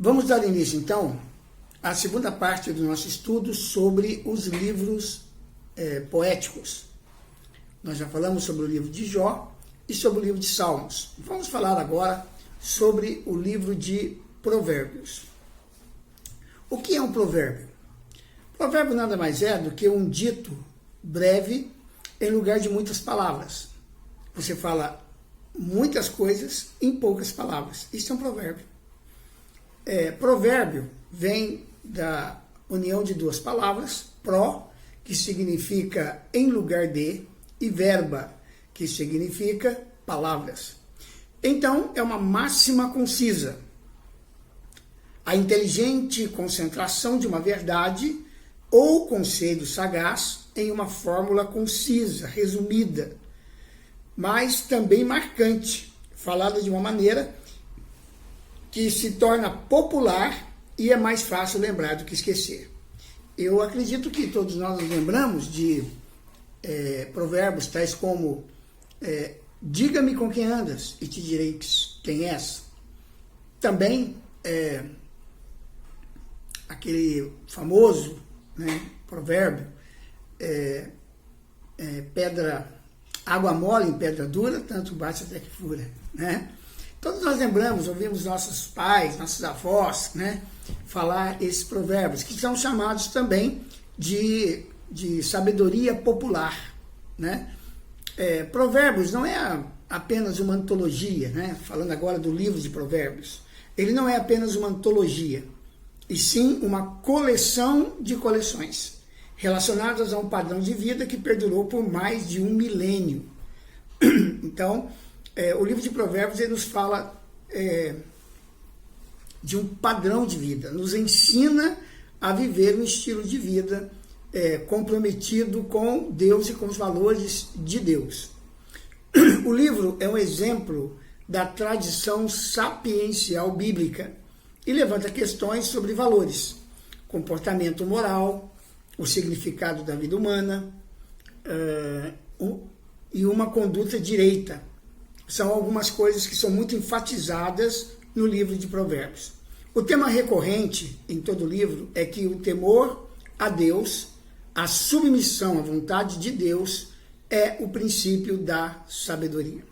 Vamos dar início, então, à segunda parte do nosso estudo sobre os livros poéticos. Nós já falamos sobre o livro de Jó e sobre o livro de Salmos. Vamos falar agora sobre o livro de Provérbios. O que é um provérbio? Provérbio nada mais é do que um dito breve em lugar de muitas palavras. Você fala muitas coisas em poucas palavras. Isso é um provérbio. Provérbio vem da união de duas palavras, pró, que significa em lugar de, e verba, que significa palavras. Então, é uma máxima concisa. A inteligente concentração de uma verdade ou conselho sagaz em uma fórmula concisa, resumida, mas também marcante, falada de uma maneira que se torna popular e é mais fácil lembrar do que esquecer. Eu acredito que todos nós nos lembramos de provérbios tais como diga-me com quem andas e te direi quem és. Também aquele famoso provérbio água mole em pedra dura, tanto bate até que fura, né? Todos nós lembramos, ouvimos nossos pais, nossos avós, falar esses provérbios, que são chamados também de sabedoria popular, né? Provérbios não é apenas uma antologia, falando agora do livro de Provérbios. Ele não é apenas uma antologia, e sim uma coleção de coleções, relacionadas a um padrão de vida que perdurou por mais de 1 milênio. Então, o livro de Provérbios ele nos fala de um padrão de vida, nos ensina a viver um estilo de vida comprometido com Deus e com os valores de Deus. O livro é um exemplo da tradição sapiencial bíblica e levanta questões sobre valores, comportamento moral, o significado da vida humana e uma conduta direita. São algumas coisas que são muito enfatizadas no livro de Provérbios. O tema recorrente em todo o livro é que o temor a Deus, a submissão à vontade de Deus, é o princípio da sabedoria.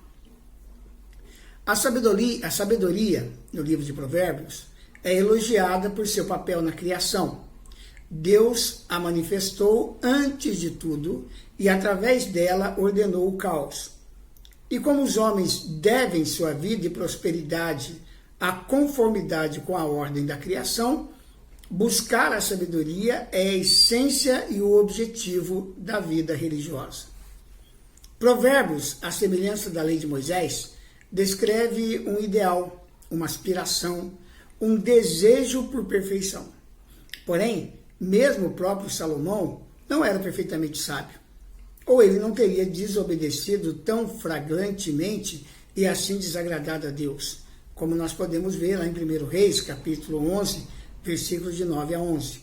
A sabedoria no livro de Provérbios é elogiada por seu papel na criação. Deus a manifestou antes de tudo e através dela ordenou o caos. E como os homens devem sua vida e prosperidade à conformidade com a ordem da criação, buscar a sabedoria é a essência e o objetivo da vida religiosa. Provérbios, à semelhança da lei de Moisés, descreve um ideal, uma aspiração, um desejo por perfeição. Porém, mesmo o próprio Salomão não era perfeitamente sábio, ou ele não teria desobedecido tão flagrantemente e assim desagradado a Deus, como nós podemos ver lá em 1 Reis, capítulo 11, versículos de 9 a 11.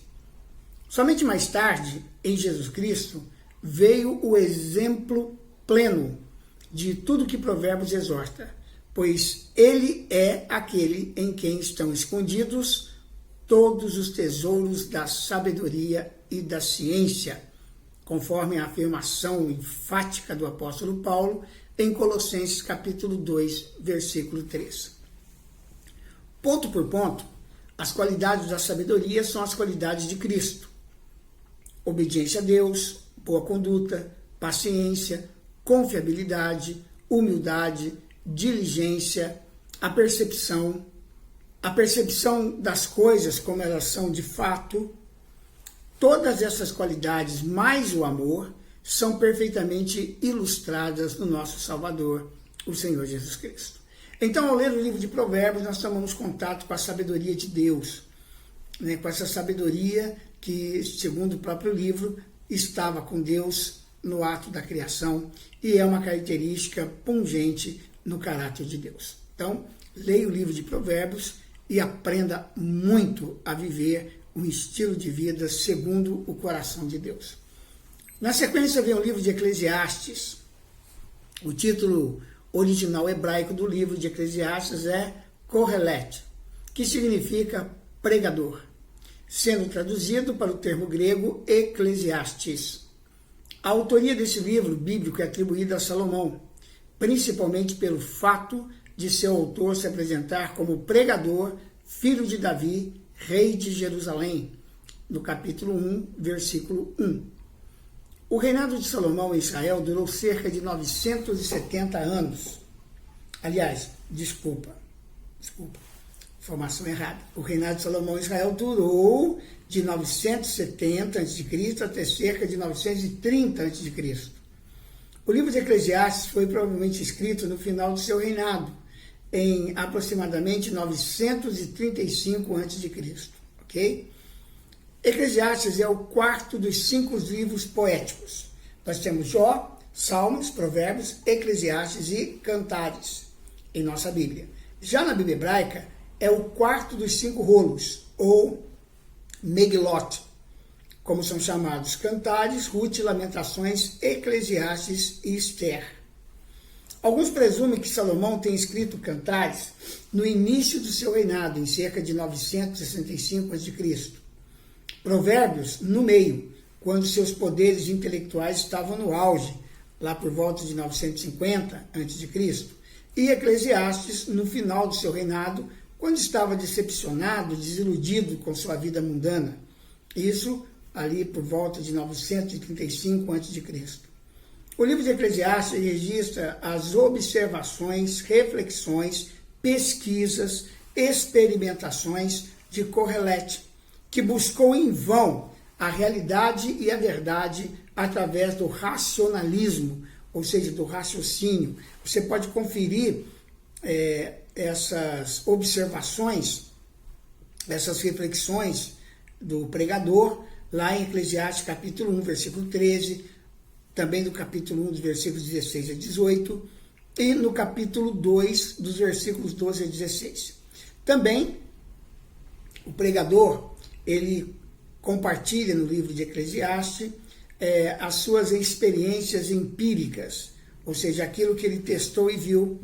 Somente mais tarde, em Jesus Cristo, veio o exemplo pleno de tudo que Provérbios exorta, pois ele é aquele em quem estão escondidos todos os tesouros da sabedoria e da ciência, conforme a afirmação enfática do apóstolo Paulo em Colossenses capítulo 2, versículo 3. Ponto por ponto, as qualidades da sabedoria são as qualidades de Cristo. Obediência a Deus, boa conduta, paciência, confiabilidade, humildade, diligência, a percepção das coisas como elas são de fato. Todas essas qualidades, mais o amor, são perfeitamente ilustradas no nosso Salvador, o Senhor Jesus Cristo. Então, ao ler o livro de Provérbios, nós tomamos contato com a sabedoria de Deus, com essa sabedoria que, segundo o próprio livro, estava com Deus no ato da criação e é uma característica pungente no caráter de Deus. Então, leia o livro de Provérbios e aprenda muito a viver um estilo de vida segundo o coração de Deus. Na sequência vem o livro de Eclesiastes. O título original hebraico do livro de Eclesiastes é Kohelet, que significa pregador, sendo traduzido para o termo grego Eclesiastes. A autoria desse livro bíblico é atribuída a Salomão, principalmente pelo fato de seu autor se apresentar como pregador, filho de Davi, rei de Jerusalém, no capítulo 1, versículo 1. O reinado de Salomão em Israel durou cerca de 970 anos. Aliás, desculpa, informação errada. O reinado de Salomão em Israel durou de 970 a.C. até cerca de 930 a.C. O livro de Eclesiastes foi provavelmente escrito no final do seu reinado, em aproximadamente 935 a.C., ok? Eclesiastes é o quarto dos 5 livros poéticos. Nós temos Jó, Salmos, Provérbios, Eclesiastes e Cantares em nossa Bíblia. Já na Bíblia hebraica, é o quarto dos 5 rolos, ou Megilot, como são chamados Cantares, Ruth, Lamentações, Eclesiastes e Esther. Alguns presumem que Salomão tenha escrito Cantares no início do seu reinado, em cerca de 965 a.C. Provérbios no meio, quando seus poderes intelectuais estavam no auge, lá por volta de 950 a.C., e Eclesiastes no final do seu reinado, quando estava decepcionado, desiludido com sua vida mundana. Isso ali por volta de 935 a.C. O livro de Eclesiastes registra as observações, reflexões, pesquisas, experimentações de Correlete, que buscou em vão a realidade e a verdade através do racionalismo, ou seja, do raciocínio. Você pode conferir essas observações, essas reflexões do pregador, lá em Eclesiastes capítulo 1, versículo 13, também do capítulo 1, dos versículos 16 a 18, e no capítulo 2, dos versículos 12 a 16. Também, o pregador, ele compartilha no livro de Eclesiastes as suas experiências empíricas, ou seja, aquilo que ele testou e viu,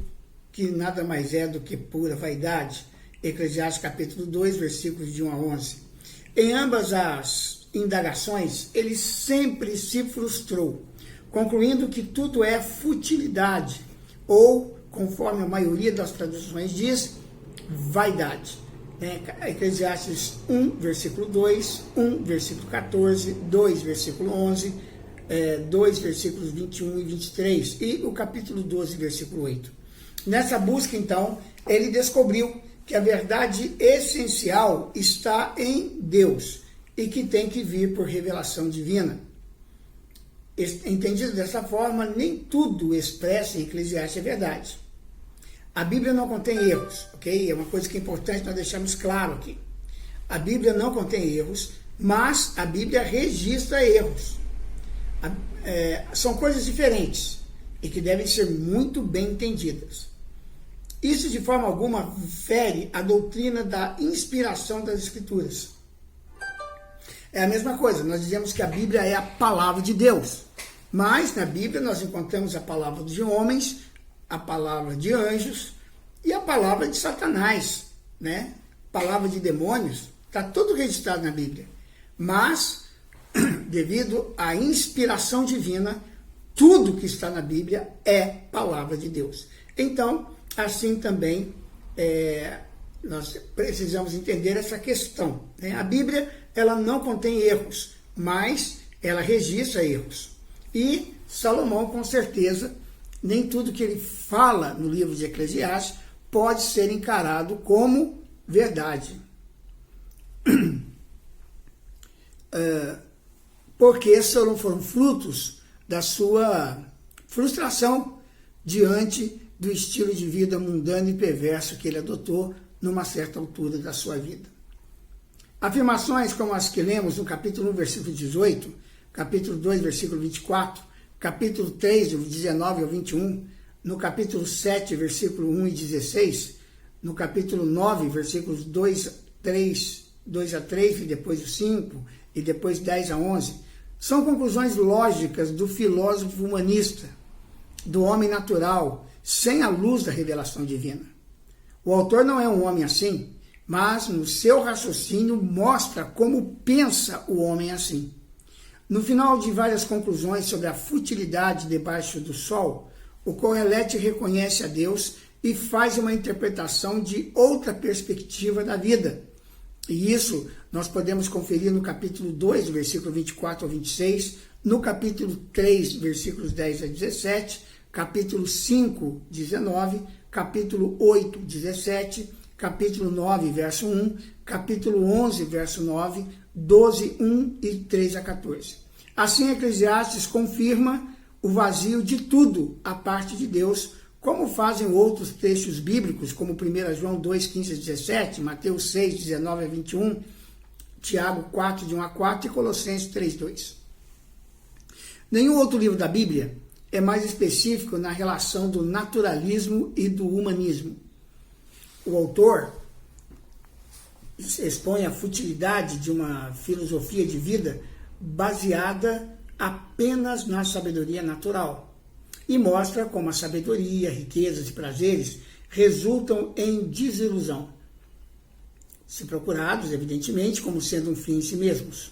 que nada mais é do que pura vaidade. Eclesiastes capítulo 2, versículos de 1 a 11. Em ambas as indagações, ele sempre se frustrou, concluindo que tudo é futilidade, ou, conforme a maioria das traduções diz, vaidade. Eclesiastes 1, versículo 2, 1, versículo 14, 2, versículo 11, 2, versículos 21 e 23, e o capítulo 12, versículo 8. Nessa busca, então, ele descobriu que a verdade essencial está em Deus e que tem que vir por revelação divina. Entendido dessa forma, nem tudo expresso em Eclesiastes é verdade. A Bíblia não contém erros, ok? É uma coisa que é importante nós deixarmos claro aqui. A Bíblia não contém erros, mas a Bíblia registra erros. São coisas diferentes e que devem ser muito bem entendidas. Isso, de forma alguma, fere a doutrina da inspiração das Escrituras. É a mesma coisa, nós dizemos que a Bíblia é a palavra de Deus, mas na Bíblia nós encontramos a palavra de homens, a palavra de anjos e a palavra de Satanás, né? Palavra de demônios, está tudo registrado na Bíblia. Mas, devido à inspiração divina, tudo que está na Bíblia é palavra de Deus. Então, assim também, nós precisamos entender essa questão, né? A Bíblia, ela não contém erros, mas ela registra erros. E Salomão, com certeza, nem tudo que ele fala no livro de Eclesiastes pode ser encarado como verdade. Porque foram frutos da sua frustração diante do estilo de vida mundano e perverso que ele adotou numa certa altura da sua vida. Afirmações como as que lemos no capítulo 1, versículo 18, capítulo 2, versículo 24, capítulo 3, do 19 ao 21, no capítulo 7, versículo 1 e 16, no capítulo 9, versículos 2 a 3, e depois o 5, e depois 10 a 11, são conclusões lógicas do filósofo humanista, do homem natural, sem a luz da revelação divina. O autor não é um homem assim, mas no seu raciocínio mostra como pensa o homem assim. No final de várias conclusões sobre a futilidade debaixo do sol, o Kohelet reconhece a Deus e faz uma interpretação de outra perspectiva da vida. E isso nós podemos conferir no capítulo 2, versículo 24 ao 26, no capítulo 3, versículos 10 a 17, capítulo 5, 19, capítulo 8, 17, capítulo 9, verso 1, capítulo 11, verso 9, 12, 1 e 3 a 14. Assim, Eclesiastes confirma o vazio de tudo à parte de Deus, como fazem outros textos bíblicos, como 1 João 2, 15 a 17, Mateus 6, 19 a 21, Tiago 4, de 1 a 4 e Colossenses 3, 2. Nenhum outro livro da Bíblia é mais específico na relação do naturalismo e do humanismo. O autor expõe a futilidade de uma filosofia de vida baseada apenas na sabedoria natural e mostra como a sabedoria, riquezas e prazeres resultam em desilusão, se procurados, evidentemente, como sendo um fim em si mesmos.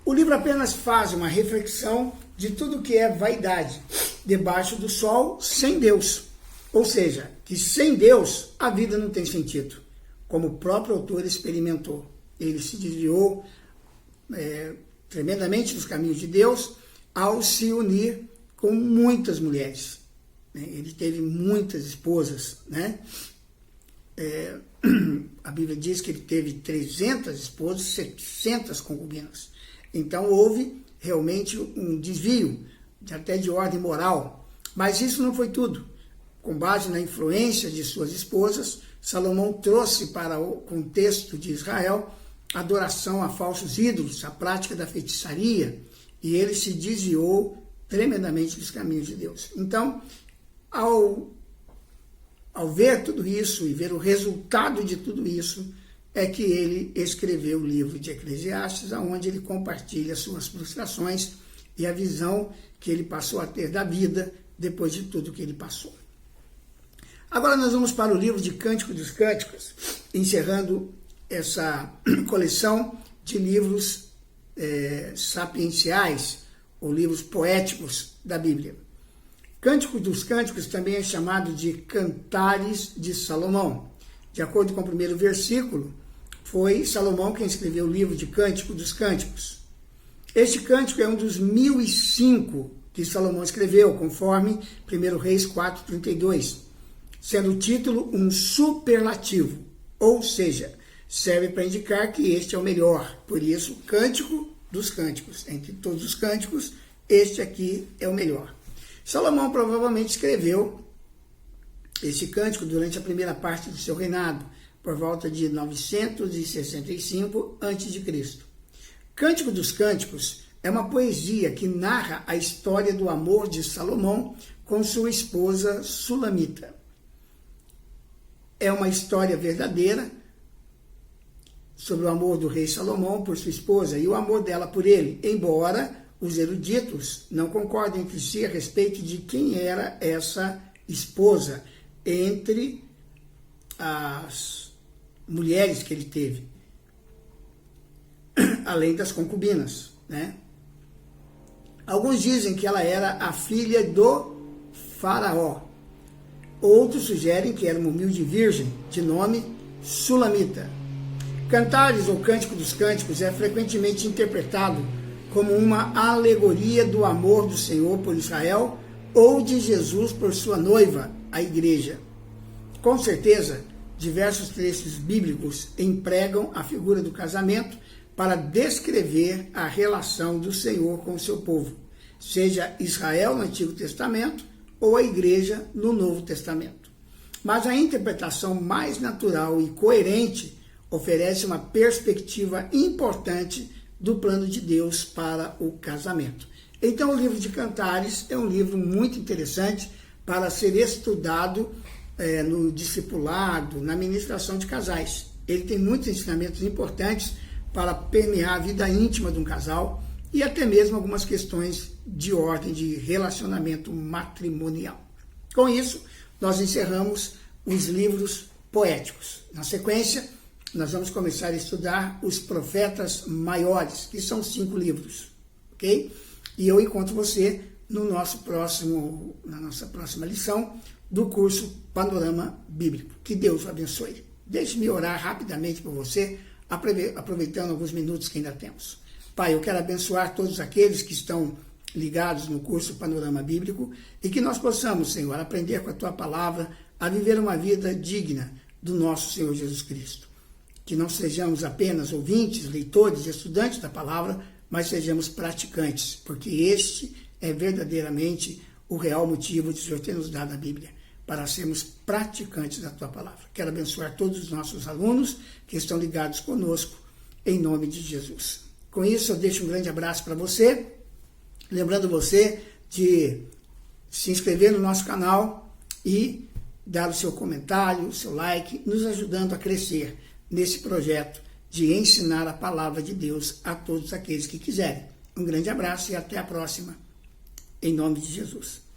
O livro apenas faz uma reflexão de tudo que é vaidade debaixo do sol sem Deus. Ou seja, que sem Deus a vida não tem sentido, como o próprio autor experimentou. Ele se desviou tremendamente dos caminhos de Deus ao se unir com muitas mulheres. Ele teve muitas esposas, né? A Bíblia diz que ele teve 300 esposas, 700 concubinas. Então houve realmente um desvio, até de ordem moral. Mas isso não foi tudo. Com base na influência de suas esposas, Salomão trouxe para o contexto de Israel a adoração a falsos ídolos, a prática da feitiçaria, e ele se desviou tremendamente dos caminhos de Deus. Então, ao ver tudo isso e ver o resultado de tudo isso, é que ele escreveu o livro de Eclesiastes, onde ele compartilha suas frustrações e a visão que ele passou a ter da vida depois de tudo que ele passou. Agora nós vamos para o livro de Cântico dos Cânticos, encerrando essa coleção de livros sapienciais, ou livros poéticos da Bíblia. Cântico dos Cânticos também é chamado de Cantares de Salomão. De acordo com o primeiro versículo, foi Salomão quem escreveu o livro de Cântico dos Cânticos. Este cântico é um dos 1005 que Salomão escreveu, conforme 1 Reis 4:32, sendo o título um superlativo, ou seja, serve para indicar que este é o melhor. Por isso, Cântico dos Cânticos. Entre todos os cânticos, este aqui é o melhor. Salomão provavelmente escreveu esse cântico durante a primeira parte do seu reinado, por volta de 965 a.C. Cântico dos Cânticos é uma poesia que narra a história do amor de Salomão com sua esposa Sulamita. É uma história verdadeira sobre o amor do rei Salomão por sua esposa e o amor dela por ele, embora os eruditos não concordem entre si a respeito de quem era essa esposa entre as mulheres que ele teve, além das concubinas, né? Alguns dizem que ela era a filha do faraó. Outros sugerem que era uma humilde virgem, de nome Sulamita. Cantares ou Cântico dos Cânticos é frequentemente interpretado como uma alegoria do amor do Senhor por Israel ou de Jesus por sua noiva, a igreja. Com certeza, diversos trechos bíblicos empregam a figura do casamento para descrever a relação do Senhor com o seu povo, seja Israel no Antigo Testamento ou a igreja no Novo Testamento. Mas a interpretação mais natural e coerente oferece uma perspectiva importante do plano de Deus para o casamento. Então, o livro de Cantares é um livro muito interessante para ser estudado no discipulado, na ministração de casais. Ele tem muitos ensinamentos importantes para permear a vida íntima de um casal e até mesmo algumas questões de ordem de relacionamento matrimonial. Com isso, nós encerramos os livros poéticos. Na sequência, nós vamos começar a estudar os profetas maiores, que são 5 livros, ok? E eu encontro você no na nossa próxima lição do curso Panorama Bíblico. Que Deus o abençoe. Deixe-me orar rapidamente por você, aproveitando alguns minutos que ainda temos. Pai, eu quero abençoar todos aqueles que estão ligados no curso Panorama Bíblico e que nós possamos, Senhor, aprender com a Tua Palavra a viver uma vida digna do nosso Senhor Jesus Cristo. Que não sejamos apenas ouvintes, leitores e estudantes da Palavra, mas sejamos praticantes, porque este é verdadeiramente o real motivo de o Senhor ter nos dado a Bíblia, para sermos praticantes da Tua Palavra. Quero abençoar todos os nossos alunos que estão ligados conosco, em nome de Jesus. Com isso, eu deixo um grande abraço para você, lembrando você de se inscrever no nosso canal e dar o seu comentário, o seu like, nos ajudando a crescer nesse projeto de ensinar a palavra de Deus a todos aqueles que quiserem. Um grande abraço e até a próxima, em nome de Jesus.